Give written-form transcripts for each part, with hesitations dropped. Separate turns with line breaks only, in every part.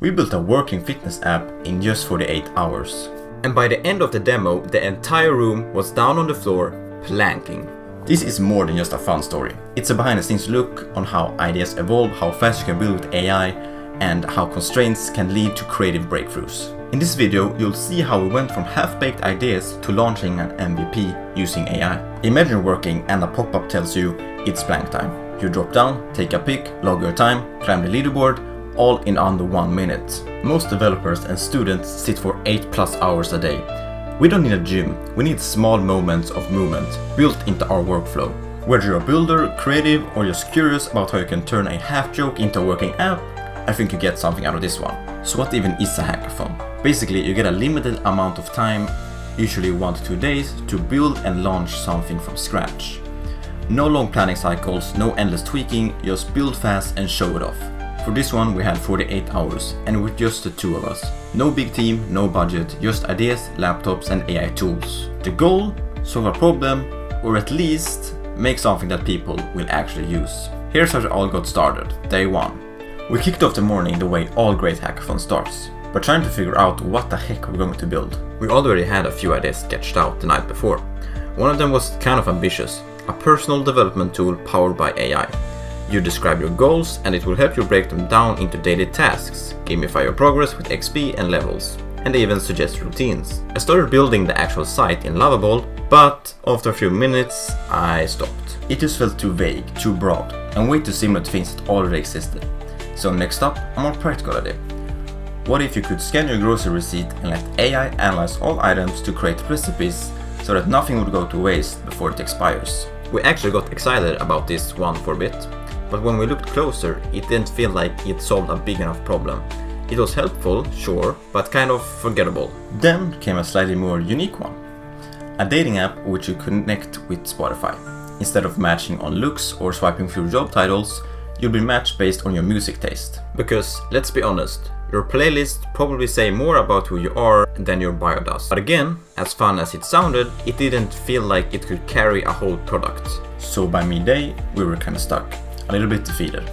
We built a working fitness app in just 48 hours. And by the end of the demo, the entire room was down on the floor, planking. This is more than just a fun story. It's a behind the scenes look on how ideas evolve, how fast you can build with AI, and how constraints can lead to creative breakthroughs. In this video, you'll see how we went from half-baked ideas to launching an MVP using AI. Imagine working and a pop-up tells you it's plank time. You drop down, take a pic, log your time, climb the leaderboard, all in under 1 minute. Most developers and students sit for 8+ hours a day. We don't need a gym, we need small moments of movement built into our workflow. Whether you're a builder, creative, or just curious about how you can turn a half joke into a working app, I think you get something out of this one. So what even is a hackathon? Basically, you get a limited amount of time, usually 1 to 2 days, to build and launch something from scratch. No long planning cycles, no endless tweaking, just build fast and show it off. For this one we had 48 hours, and with just the two of us. No big team, no budget, just ideas, laptops and AI tools. The goal? Solve a problem, or at least make something that people will actually use. Here's how it all got started. Day 1. We kicked off the morning the way all great hackathons starts, but trying to figure out what the heck we're going to build. We already had a few ideas sketched out the night before. One of them was kind of ambitious, a personal development tool powered by AI. You describe your goals and it will help you break them down into daily tasks, gamify your progress with XP and levels, and even suggest routines. I started building the actual site in Lovable, but after a few minutes I stopped. It just felt too vague, too broad, and way too similar to things that already existed. So next up, a more practical idea. What if you could scan your grocery receipt and let AI analyze all items to create recipes so that nothing would go to waste before it expires? We actually got excited about this one for a bit. But when we looked closer, it didn't feel like it solved a big enough problem. It was helpful, sure, but kind of forgettable. Then came a slightly more unique one. A dating app which you connect with Spotify. Instead of matching on looks or swiping through job titles, you'll be matched based on your music taste. Because, let's be honest, your playlist probably say more about who you are than your bio does. But again, as fun as it sounded, it didn't feel like it could carry a whole product. So by midday, we were kinda stuck. A little bit defeated.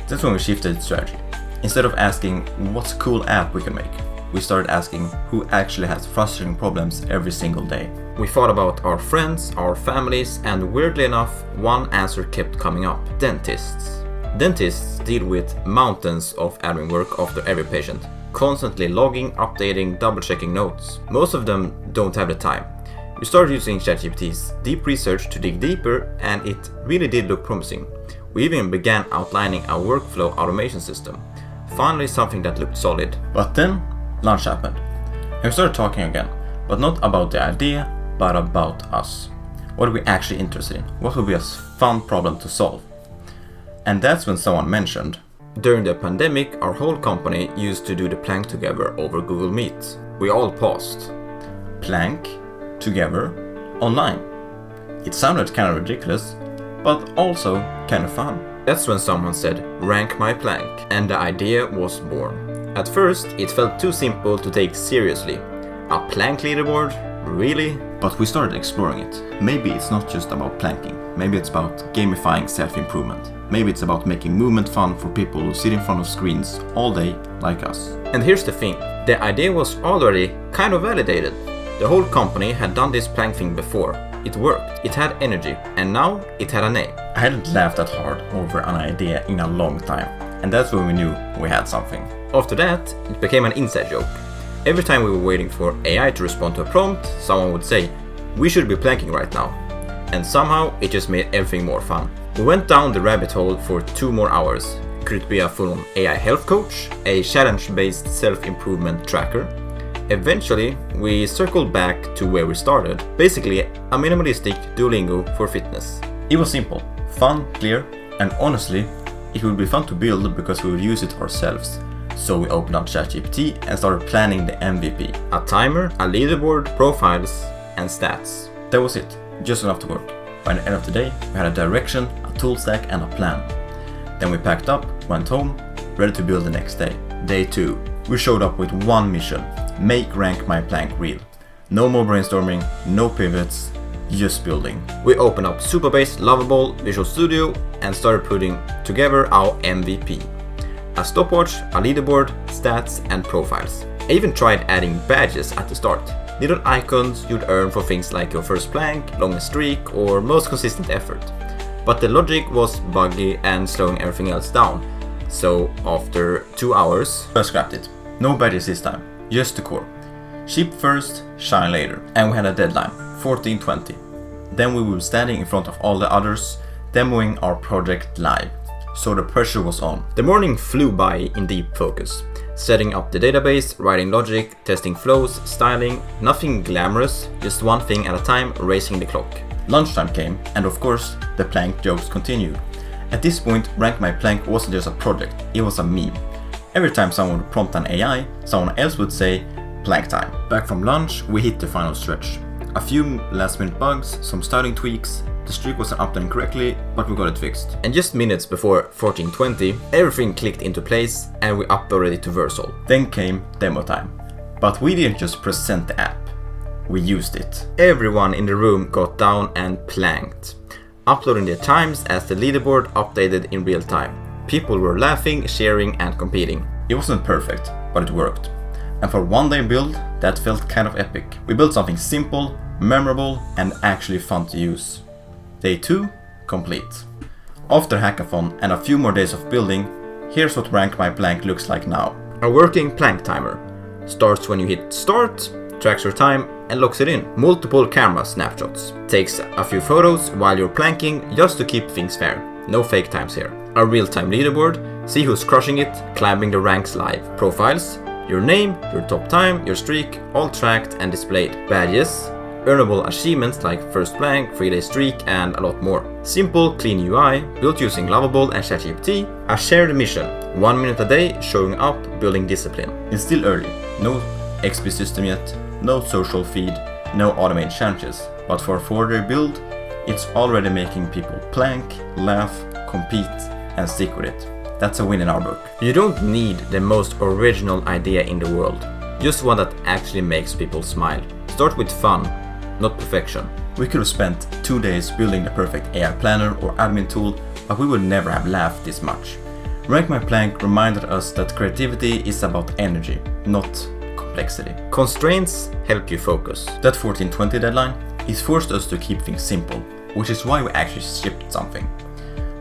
That's when we shifted strategy. Instead of asking what's a cool app we can make, we started asking who actually has frustrating problems every single day. We thought about our friends, our families, and weirdly enough, one answer kept coming up: dentists. Dentists deal with mountains of admin work after every patient, constantly logging, updating, double-checking notes. Most of them don't have the time. We started using ChatGPT's deep research to dig deeper, and it really did look promising. We even began outlining a workflow automation system. Finally something that looked solid. But then, lunch happened. And we started talking again, but not about the idea, but about us. What are we actually interested in? What would be a fun problem to solve? And that's when someone mentioned, during the pandemic, our whole company used to do the plank together over Google Meet. We all paused. Plank? Together? Online? It sounded kind of ridiculous, but also kind of fun. That's when someone said, rank my plank, and the idea was born. At first, it felt too simple to take seriously. A plank leaderboard? Really? But we started exploring it. Maybe it's not just about planking. Maybe it's about gamifying self-improvement. Maybe it's about making movement fun for people who sit in front of screens all day like us. And here's the thing. The idea was already kind of validated. The whole company had done this plank thing before. It worked, it had energy, and now it had a name. I hadn't laughed that hard over an idea in a long time, and that's when we knew we had something. After that, it became an inside joke. Every time we were waiting for AI to respond to a prompt, someone would say, we should be planking right now. And somehow, it just made everything more fun. We went down the rabbit hole for 2 more hours. Could it be a full-on AI health coach? A challenge-based self-improvement tracker? Eventually, we circled back to where we started, basically a minimalistic Duolingo for fitness. It was simple, fun, clear, and honestly, it would be fun to build because we would use it ourselves. So we opened up ChatGPT and started planning the MVP. A timer, a leaderboard, profiles, and stats. That was it, just enough to work. By the end of the day, we had a direction, a tool stack, and a plan. Then we packed up, went home, ready to build the next day. Day 2. We showed up with one mission. Make rank my plank real. No more brainstorming, no pivots, just building. We opened up Supabase, Lovable, Visual Studio, and started putting together our MVP. a stopwatch, a leaderboard, stats, and profiles. I even tried adding badges at the start. Little icons you'd earn for things like your first plank, longest streak, or most consistent effort. But the logic was buggy and slowing everything else down. So after 2 hours, I scrapped it. No badges this time, just the core. Ship first, shine later. And we had a deadline, 14:20. Then we were standing in front of all the others, demoing our project live. So the pressure was on. The morning flew by in deep focus. Setting up the database, writing logic, testing flows, styling, nothing glamorous, just one thing at a time, racing the clock. Lunchtime came, and of course, the plank jokes continued. At this point, Rank My Plank wasn't just a project, it was a meme. Every time someone would prompt an AI, someone else would say, plank time. Back from lunch, we hit the final stretch. A few last minute bugs, some styling tweaks, the streak wasn't updated correctly, but we got it fixed. And just minutes before 14:20, everything clicked into place and we uploaded it to Versal. Then came demo time. But we didn't just present the app, we used it. Everyone in the room got down and planked, uploading their times as the leaderboard updated in real time. People were laughing, sharing, and competing. It wasn't perfect, but it worked. And for one day build, that felt kind of epic. We built something simple, memorable, and actually fun to use. Day 2, complete. After hackathon and a few more days of building, here's what Rank My Plank looks like now. A working plank timer. Starts when you hit start, tracks your time, and locks it in. Multiple camera snapshots. Takes a few photos while you're planking just to keep things fair. No fake times here. A real-time leaderboard. See who's crushing it, climbing the ranks live. Profiles. Your name, your top time, your streak, all tracked and displayed. Badges. Earnable achievements like first plank, 3-day streak, and a lot more. Simple, clean UI, built using Lovable and ChatGPT. A shared mission, 1 minute a day, showing up, building discipline. It's still early, no XP system yet, no social feed, no automated challenges. But for a 4-day build, it's already making people plank, laugh, compete, and stick with it. That's a win in our book. You don't need the most original idea in the world, just one that actually makes people smile. Start with fun, not perfection. We could have spent 2 days building the perfect AI planner or admin tool, but we would never have laughed this much. Rank My Plank reminded us that creativity is about energy, not complexity. Constraints help you focus. That 14:20 deadline, it forced us to keep things simple, which is why we actually shipped something.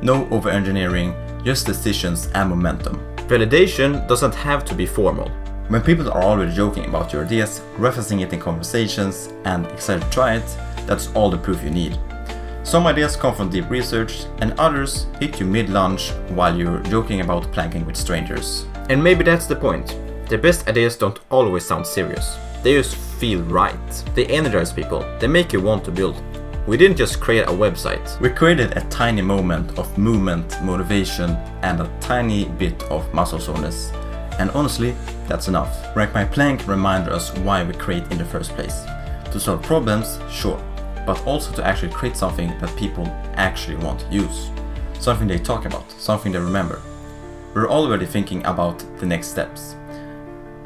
No over-engineering, just decisions and momentum. Validation doesn't have to be formal. When people are already joking about your ideas, referencing it in conversations, and excited to try it, that's all the proof you need. Some ideas come from deep research, and others hit you mid-lunch while you're joking about planking with strangers. And maybe that's the point. The best ideas don't always sound serious. They just feel right. They energize people. They make you want to build. We didn't just create a website. We created a tiny moment of movement, motivation, and a tiny bit of muscle soreness. And honestly, that's enough. Rank My Plank reminded us why we create in the first place. To solve problems, sure, but also to actually create something that people actually want to use. Something they talk about, something they remember. We're already thinking about the next steps.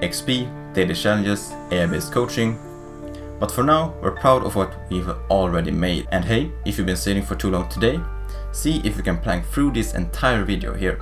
XP, daily challenges, AI-based coaching. But for now, we're proud of what we've already made. And hey, if you've been sitting for too long today, see if you can plank through this entire video here.